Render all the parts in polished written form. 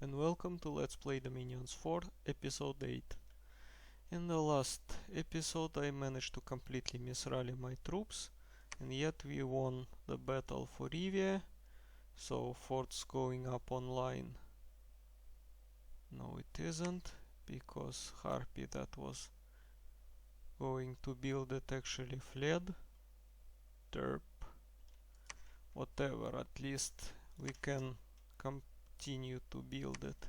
and welcome to Let's Play Dominions 4, Episode 8. In the last episode I managed to completely misrally my troops, and yet we won the battle for Rivia, so fort's going up online. No, it isn't, because Harpy that was going to build it actually fled. Derp. Whatever, at least we can continue to build it.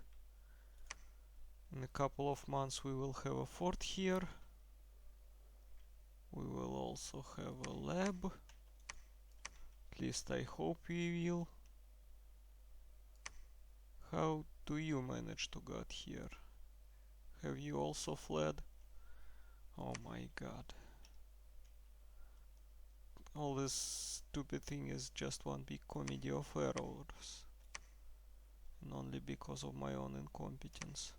In a couple of months we will have a fort here. We will also have a lab. At least I hope we will. How do you manage to get here? Have you also fled? Oh my god. All this stupid thing is just one big comedy of errors. And only because of my own incompetence.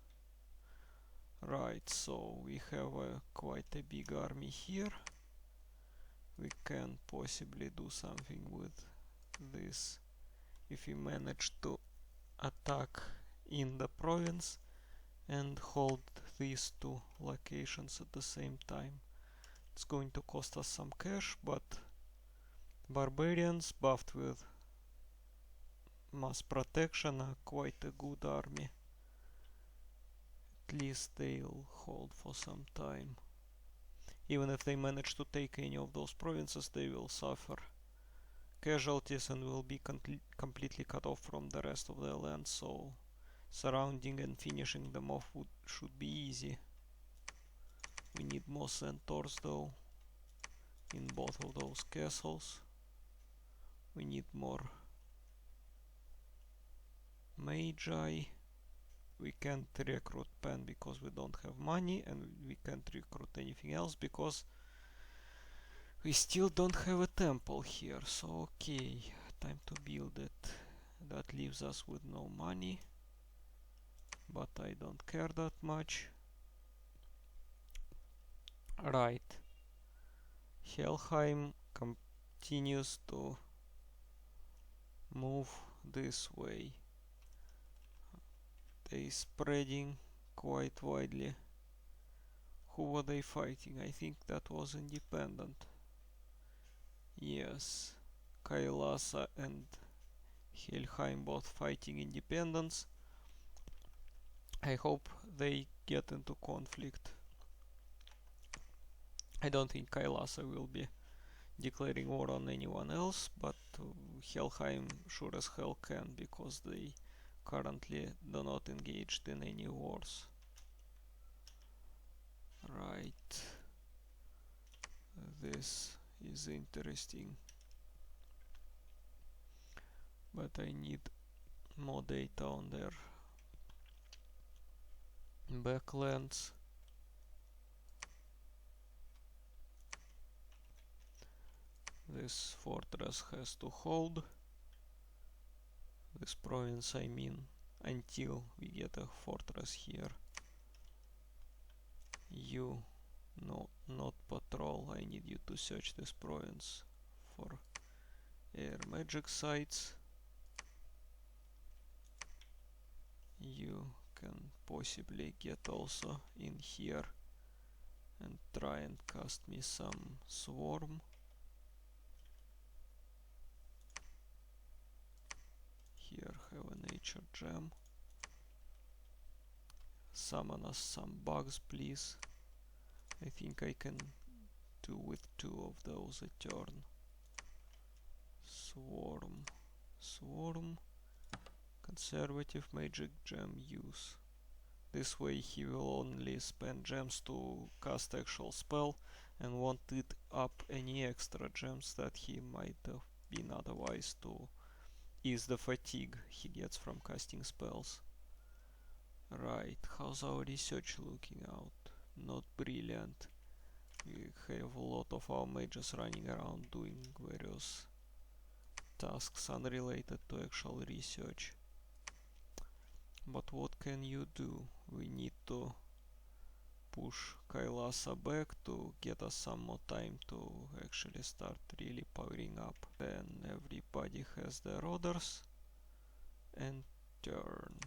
Right, so we have quite a big army here. We can possibly do something with this if we manage to attack in the province and hold these two locations at the same time. It's going to cost us some cash, but barbarians buffed with mass protection are quite a good army. At least they'll hold for some time. Even if they manage to take any of those provinces, they will suffer casualties and will be completely cut off from the rest of the land, so surrounding and finishing them off should be easy. We need more centaurs though in both of those castles. We need more magi. We can't recruit Pen because we don't have money, and we can't recruit anything else because we still don't have a temple here. So okay, time to build it. That leaves us with no money, but I don't care that much. Right, Helheim continues to move this way. They spreading quite widely. Who were they fighting? I think that was independent. Yes, Kailasa and Helheim both fighting independence. I hope they get into conflict. I don't think Kailasa will be declaring war on anyone else, but Helheim sure as hell can, because they currently do not engaged in any wars. Right. This is interesting. But I need more data on their backlands. This fortress has to hold. This province, I mean, until we get a fortress here. You, no, not patrol. I need you to search this province for air magic sites. You can possibly get also in here and try and cast me some swarm. Here, have a nature gem. Summon us some bugs, please. I think I can do with 2 of those a turn. Swarm. Swarm. Conservative magic gem use. This way he will only spend gems to cast actual spell and won't eat up any extra gems that he might have been otherwise to ease the fatigue he gets from casting spells. Right, how's our research looking out? Not brilliant. We have a lot of our mages running around doing various tasks unrelated to actual research. But what can you do? We need to push Kailasa back to get us some more time to actually start really powering up. Then everybody has their orders and turn.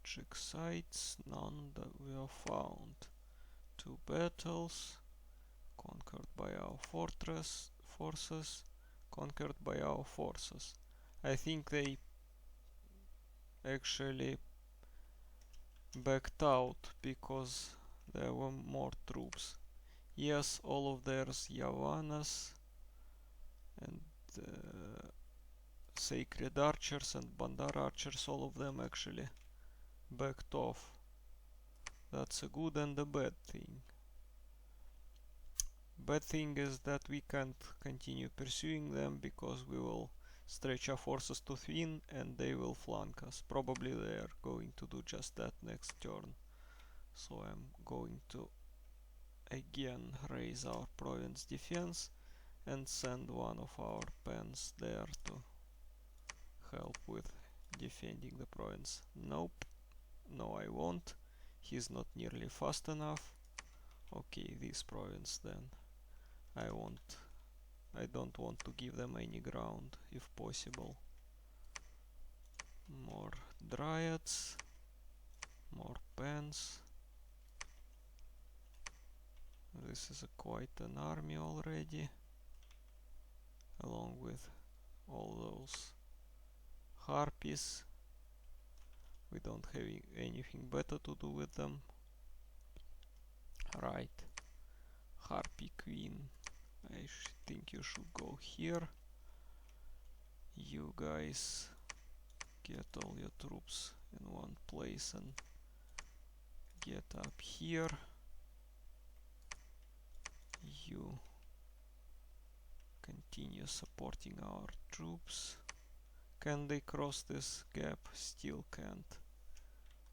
magic sites, none that were found. 2 battles, conquered by our forces, conquered by our forces. I think they actually backed out because there were more troops. Yes, all of theirs Yavanas and Sacred Archers and Bandar Archers, all of them actually backed off. That's a good and a bad thing. Bad thing is that we can't continue pursuing them because we will stretch our forces too thin and they will flank us. Probably they are going to do just that next turn. So I'm going to again raise our province defense and send one of our pens there to help with defending the province. Nope, no I won't. He's not nearly fast enough. Okay, this province then. I don't want to give them any ground if possible. More dryads, more pens. This is quite an army already, along with all those harpies. We don't have anything better to do with them. Right, Harpy Queen, I think you should go here. You guys get all your troops in one place and get up here. You continue supporting our troops. Can they cross this gap? Still can't.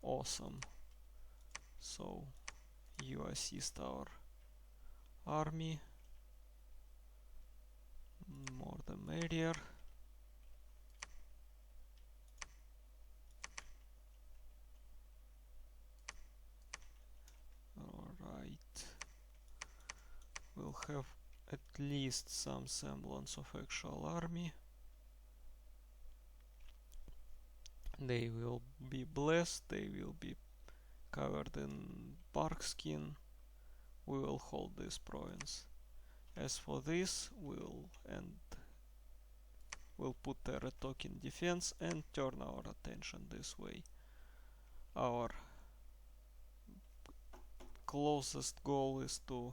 Awesome. So you assist our army. More the merrier. Alright. We'll have at least some semblance of actual army. They will be blessed, they will be covered in bark skin. We will hold this province. As for this, we'll put Terratok in defense and turn our attention this way. Our closest goal is to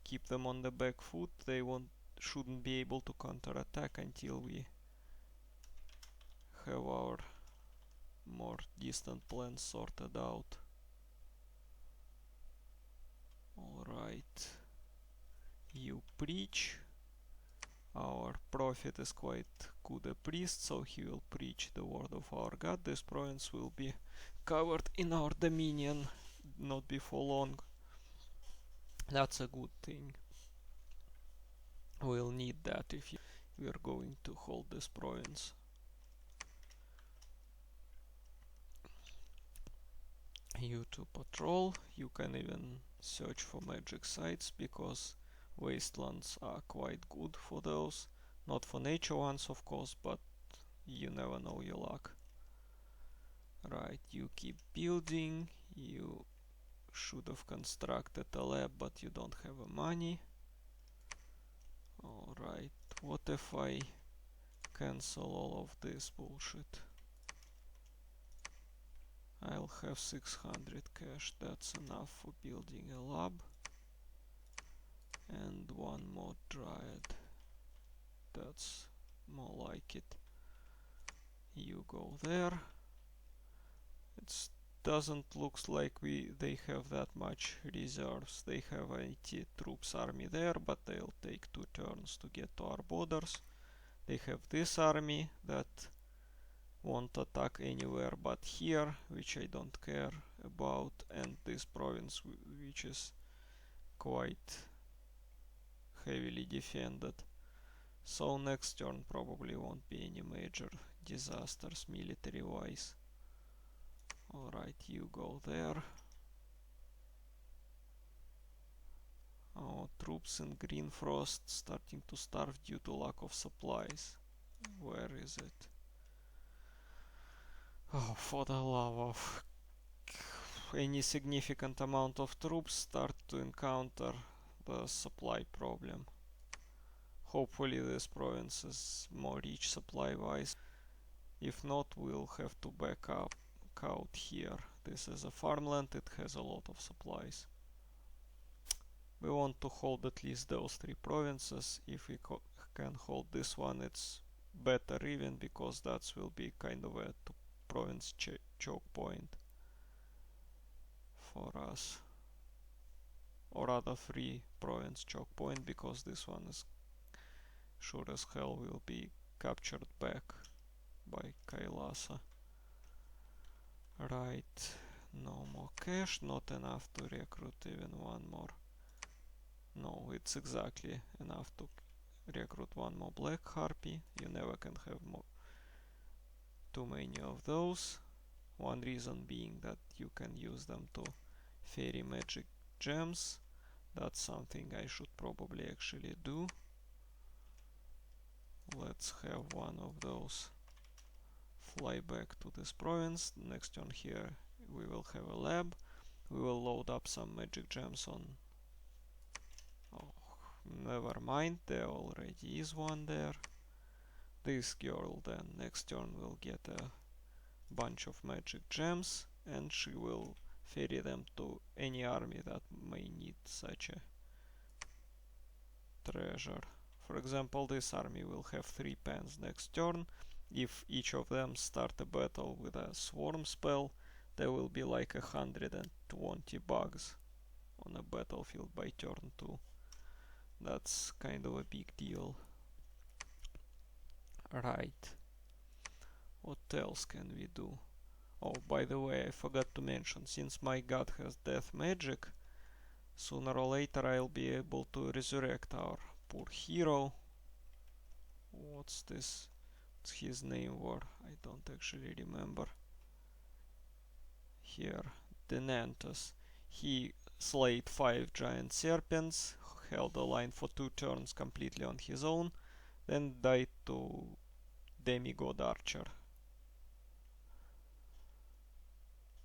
keep them on the back foot. They shouldn't be able to counterattack until we have our more distant plans sorted out. Alright, you preach. Our prophet is quite good a priest, so he will preach the word of our god. This province will be covered in our dominion not before long. That's a good thing. We'll need that if we are going to hold this province. You to patrol. You can even search for magic sites because wastelands are quite good for those. Not for nature ones, of course, but you never know your luck. Right, you keep building. You should have constructed a lab, but you don't have money. Alright, what if I cancel all of this bullshit? I'll have 600 cash, that's enough for building a lab. And one more dryad. That's more like it. You go there. It doesn't look like they have that much reserves. They have 80 troops army there, but they'll take 2 turns to get to our borders. They have this army that won't attack anywhere but here, which I don't care about, and this province which is quite heavily defended. So next turn probably won't be any major disasters military wise. Alright, you go there. Our troops in Green Frost starting to starve due to lack of supplies. Where is it? Oh, for the love of any significant amount of troops start to encounter the supply problem. Hopefully this province is more rich supply wise. If not, we'll have to back up out here. This is a farmland, it has a lot of supplies. We want to hold at least those 3 provinces. If we can hold this one, it's better even, because that will be kind of a province choke point for us. Or rather 3 province choke point, because this one is sure as hell will be captured back by Kailasa. Right, no more cash, not enough to recruit even one more. No, it's exactly enough to recruit one more black harpy. You never can have too many of those. One reason being that you can use them to ferry magic gems. That's something I should probably actually do. Let's have one of those fly back to this province. Next turn here we will have a lab. We will load up some magic gems on... Oh, never mind, there already is one there. This girl then next turn will get a bunch of magic gems, and she will ferry them to any army that may need such a treasure. For example, this army will have 3 pens next turn. If each of them start a battle with a swarm spell, there will be like 120 bugs on a battlefield by turn 2. That's kind of a big deal. Right. What else can we do? Oh, by the way, I forgot to mention, since my god has death magic, sooner or later I'll be able to resurrect our poor hero. What's this? What's his name war? I don't actually remember. Here, Denantus. He slayed 5 giant serpents, held the line for 2 turns completely on his own, then died to demigod archer.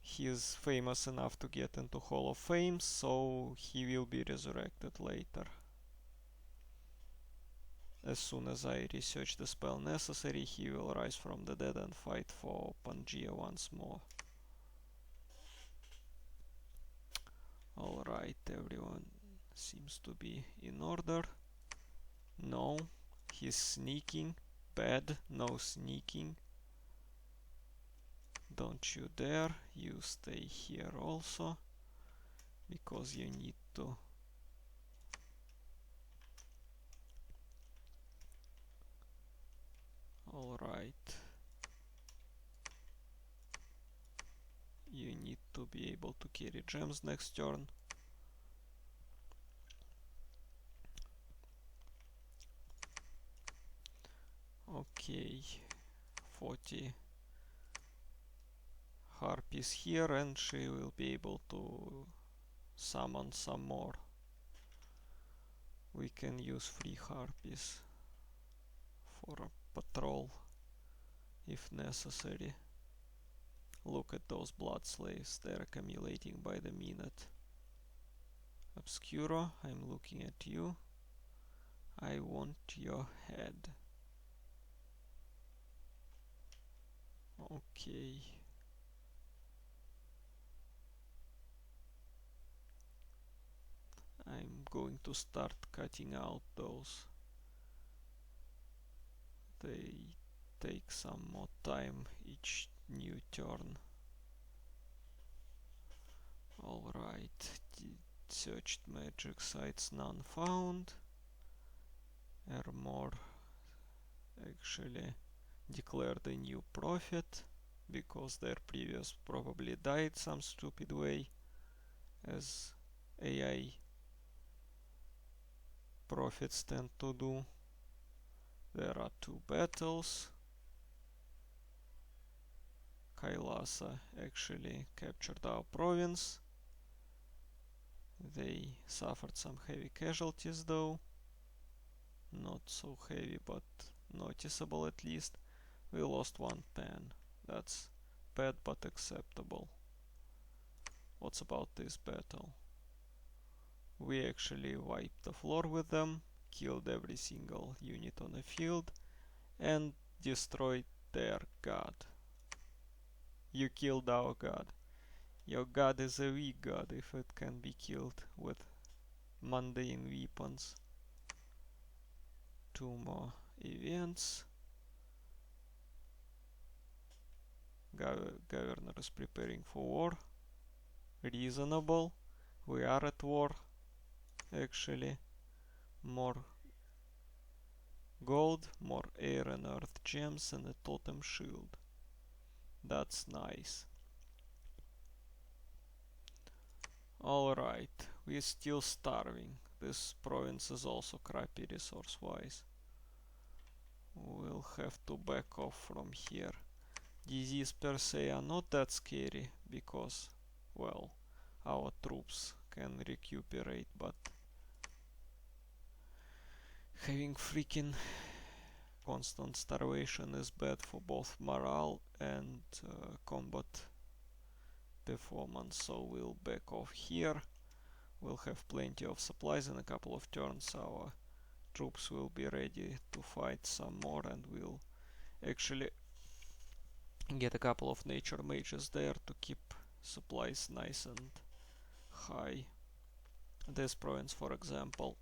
He is famous enough to get into Hall of Fame, so he will be resurrected later. As soon as I research the spell necessary, he will rise from the dead and fight for Pangaea once more. Alright, everyone seems to be in order. No, he's sneaking. Bad, no sneaking. Don't you dare, you stay here also, because you need to. Alright. You need to be able to carry gems next turn. Okay, 40 harpies here, and she will be able to summon some more. We can use 3 harpies for a patrol if necessary. Look at those blood slaves, they're accumulating by the minute. Obscuro, I'm looking at you. I want your head. Okay. I'm going to start cutting out those. They take some more time each new turn. Alright, searched magic sites, none found. Armor actually declared a new prophet, because their previous probably died some stupid way, as AI prophets tend to do. There are 2 battles. Kailasa actually captured our province. They suffered some heavy casualties though. Not so heavy, but noticeable at least. We lost 1 pen. That's bad but acceptable. What's about this battle? We actually wiped the floor with them, killed every single unit on the field, and destroyed their god. You killed our god. Your god is a weak god if it can be killed with mundane weapons. 2 more events. Governor is preparing for war. Reasonable. We are at war. Actually. More gold, more air and earth gems, and a totem shield. That's nice. Alright, we're still starving. This province is also crappy resource wise. We'll have to back off from here. Disease per se are not that scary because, well, our troops can recuperate, but having freaking constant starvation is bad for both morale and combat performance, so we'll back off here. We'll have plenty of supplies. In a couple of turns our troops will be ready to fight some more, and we'll actually get a couple of nature mages there to keep supplies nice and high. This province, for example,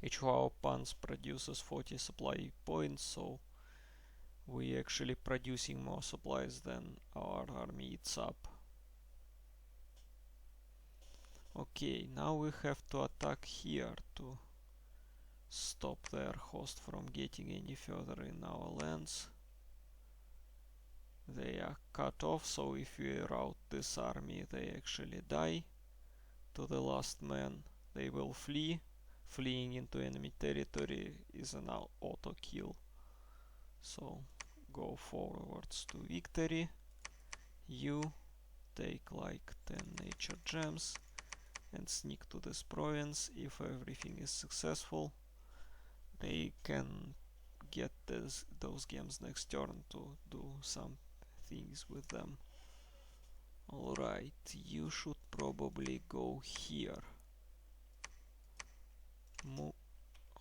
each of our pans produces 40 supply points, so we actually producing more supplies than our army eats up. Okay, now we have to attack here to stop their host from getting any further in our lands. They are cut off, so if we rout this army they actually die. To the last man they will flee. Fleeing into enemy territory is an auto kill. So go forwards to victory. You take like 10 nature gems and sneak to this province. If everything is successful, they can get those gems next turn to do some things with them. Alright, you should probably go here.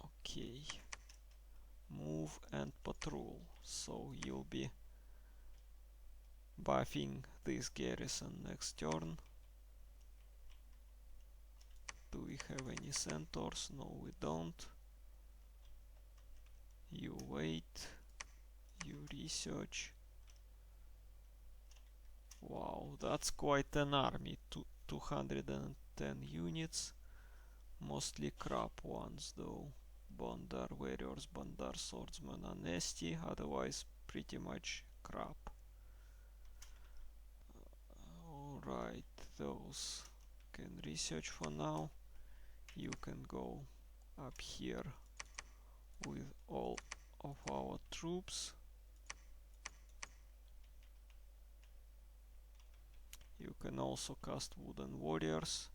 Okay. Move and patrol. So you'll be buffing this garrison next turn. Do we have any centaurs? No, we don't. You wait. You research. Wow, that's quite an army. 210 units. Mostly crap ones though. Bondar warriors, Bondar swordsmen are nasty, otherwise pretty much crap. Alright, those can research for now. You can go up here with all of our troops. You can also cast wooden warriors.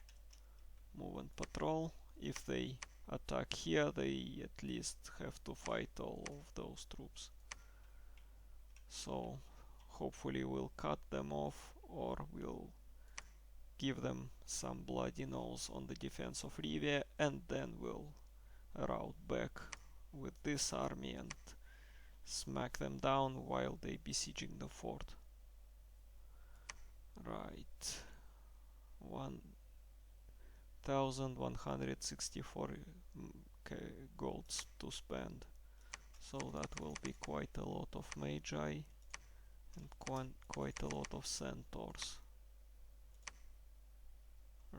Move and patrol. If they attack here, they at least have to fight all of those troops. So hopefully we'll cut them off, or we'll give them some bloody nose on the defense of Rivia, and then we'll rout back with this army and smack them down while they besieging the fort. Right. 1164 golds to spend. So that will be quite a lot of magi and quite a lot of centaurs.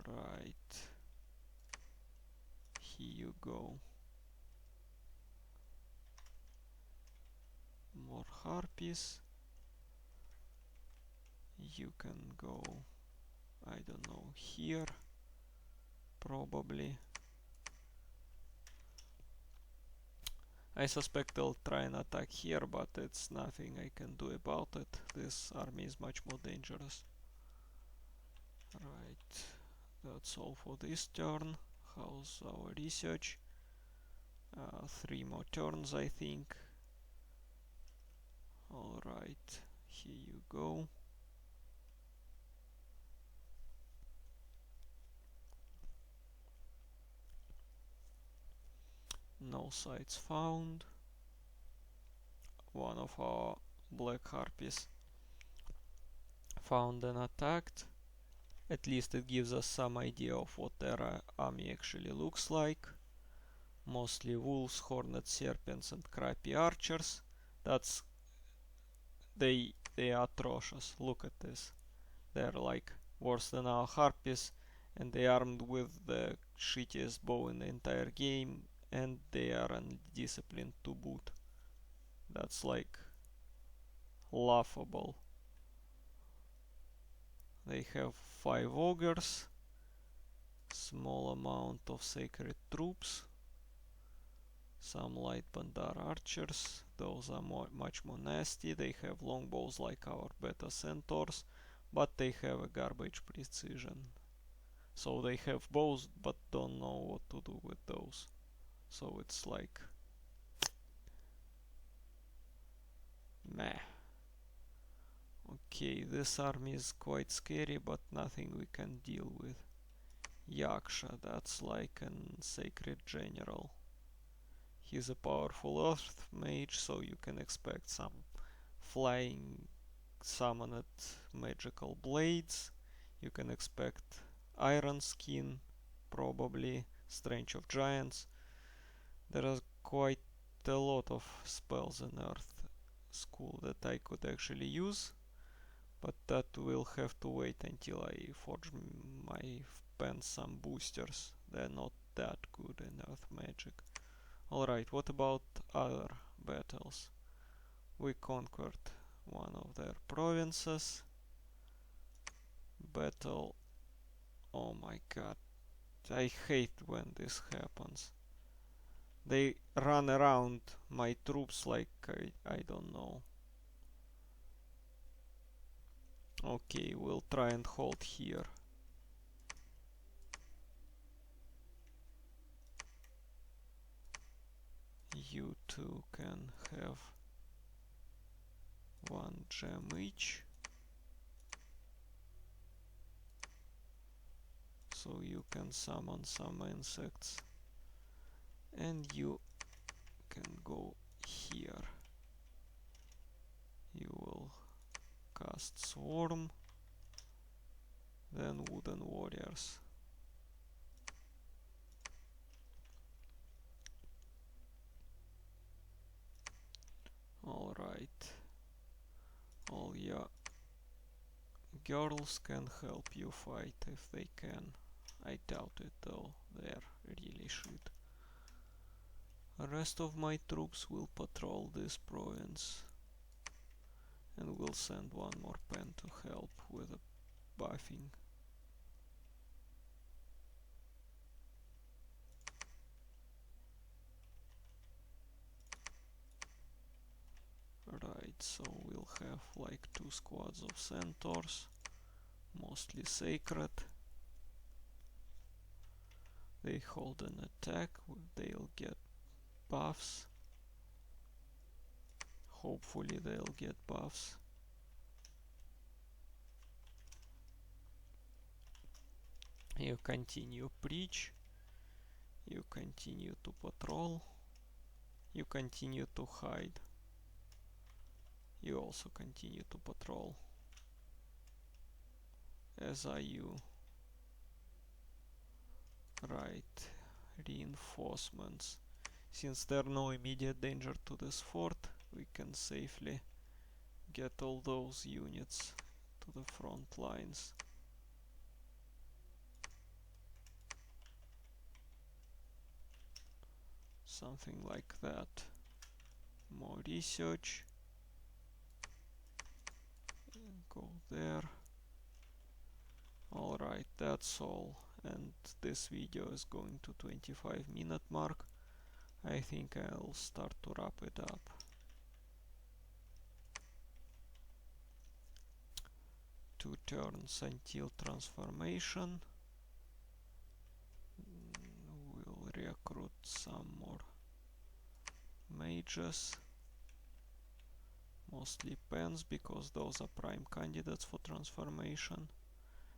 Right. Here you go. More harpies. You can go, I don't know, here probably. I suspect they'll try and attack here, but it's nothing I can do about it. This army is much more dangerous. Right, that's all for this turn. How's our research? 3 more turns, I think. Alright, here you go. No sites found. One of our black harpies found and attacked. At least it gives us some idea of what their army actually looks like. Mostly wolves, horned serpents and crappy archers. They are atrocious. Look at this. They're like worse than our harpies, and they are armed with the shittiest bow in the entire game, and they are undisciplined to boot. That's like laughable. They have 5 ogres, small amount of sacred troops, some light bandar archers. Those are much more nasty. They have longbows like our beta centaurs, but they have a garbage precision. So they have bows but don't know what to do with those. So it's like meh. Okay, this army is quite scary, but nothing we can deal with. Yaksha, that's like an sacred general. He's a powerful earth mage, so you can expect some flying summoned magical blades. You can expect iron skin, probably strength of giants. There are quite a lot of spells in earth school that I could actually use, but that will have to wait until I forge my pens some boosters. They're not that good in earth magic. Alright, what about other battles? We conquered one of their provinces. Battle. Oh my god. I hate when this happens. They run around my troops like I don't know. Okay, we'll try and hold here. You two can have 1 gem each. So you can summon some insects. And you can go here. You will cast Swarm. Then Wooden Warriors. Alright. All your girls can help you fight if they can. I doubt it though, they're really shit. The rest of my troops will patrol this province. And we'll send one more pen to help with the buffing. Right, so we'll have like 2 squads of centaurs, mostly sacred. They hold an attack, they'll get buffs. Hopefully they'll get buffs. You continue preach, you continue to patrol, you continue to hide. You also continue to patrol, as are you. Right, reinforcements. Since there are no immediate danger to this fort, we can safely get all those units to the front lines. Something like that. More research. Go there. Alright, that's all. And this video is going to 25-minute mark. I think I'll start to wrap it up. 2 turns until transformation. We'll recruit some more mages. Mostly pens, because those are prime candidates for transformation.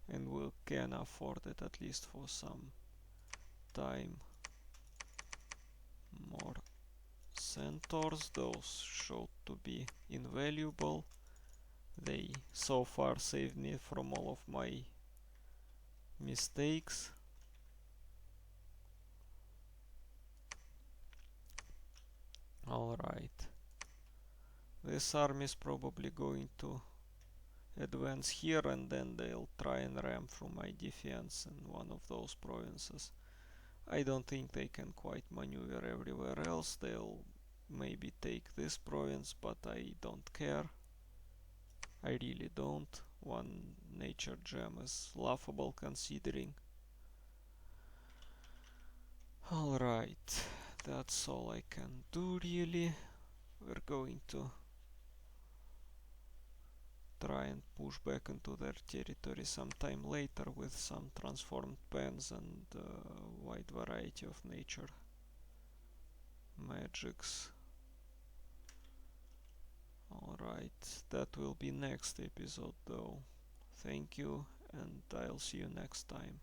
And we can afford it at least for some time. More centaurs, those showed to be invaluable. They so far saved me from all of my mistakes. Alright. This army is probably going to advance here, and then they'll try and ram through my defense in one of those provinces. I don't think they can quite maneuver everywhere else. They'll maybe take this province, but I don't care. I really don't. One nature gem is laughable considering. Alright, that's all I can do really. We're going to try and push back into their territory sometime later with some transformed pens and a wide variety of nature magics. Alright, that will be next episode though. Thank you, and I'll see you next time.